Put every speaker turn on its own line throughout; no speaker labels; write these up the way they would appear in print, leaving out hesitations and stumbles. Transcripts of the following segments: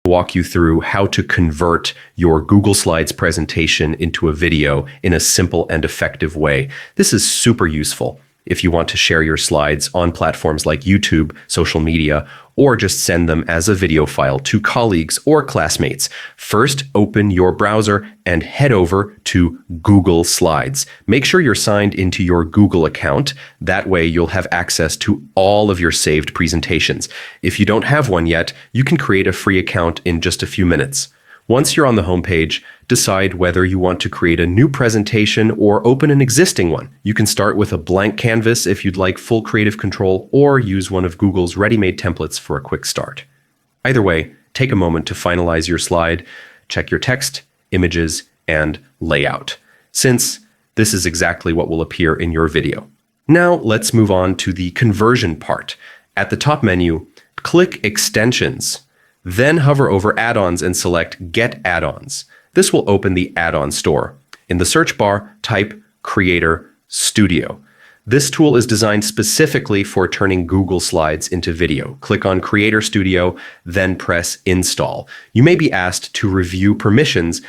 Walk you through how to convert your Google Slides presentation into a video in a simple and effective way. This is super useful if you want to share your slides on platforms like YouTube, social media, or just send them as a video file to colleagues or classmates. First, open your browser and head over to Google Slides. Make sure you're signed into your Google account. That way you'll have access to all of your saved presentations. If you don't have one yet, you can create a free account in just a few minutes. Once you're on the homepage, decide whether you want to create a new presentation or open an existing one. You can start with a blank canvas if you'd like full creative control, or use one of Google's ready-made templates for a quick start. Either way, take a moment to finalize your slide, check your text, images, and layout, since this is exactly what will appear in your video. Now let's move on to the conversion part. At the top menu, click Extensions. Then hover over Add-ons and select Get Add-ons. This will open the add-on store. In the search bar, type Creator Studio. This tool is designed specifically for turning Google Slides into video. Click on Creator Studio, then press Install. You may be asked to review permissions.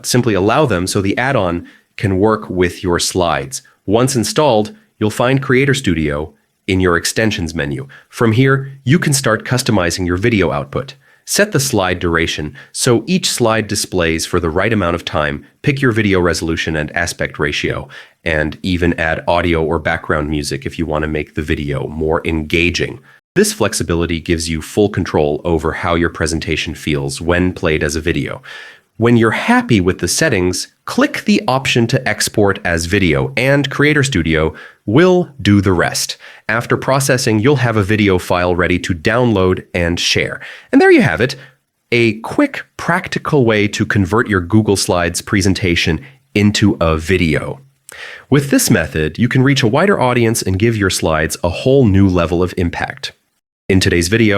Simply allow them so the add-on can work with your slides. Once installed, you'll find Creator Studio in your Extensions menu. From here, you can start customizing your video output. Set the slide duration so each slide displays for the right amount of time, pick your video resolution and aspect ratio, and even add audio or background music if you want to make the video more engaging. This flexibility gives you full control over how your presentation feels when played as a video. When you're happy with the settings, click the option to export as video, and Creator Studio will do the rest. After processing, you'll have a video file ready to download and share. And there you have it, a quick, practical way to convert your Google Slides presentation into a video. With this method, you can reach a wider audience and give your slides a whole new level of impact. In today's video,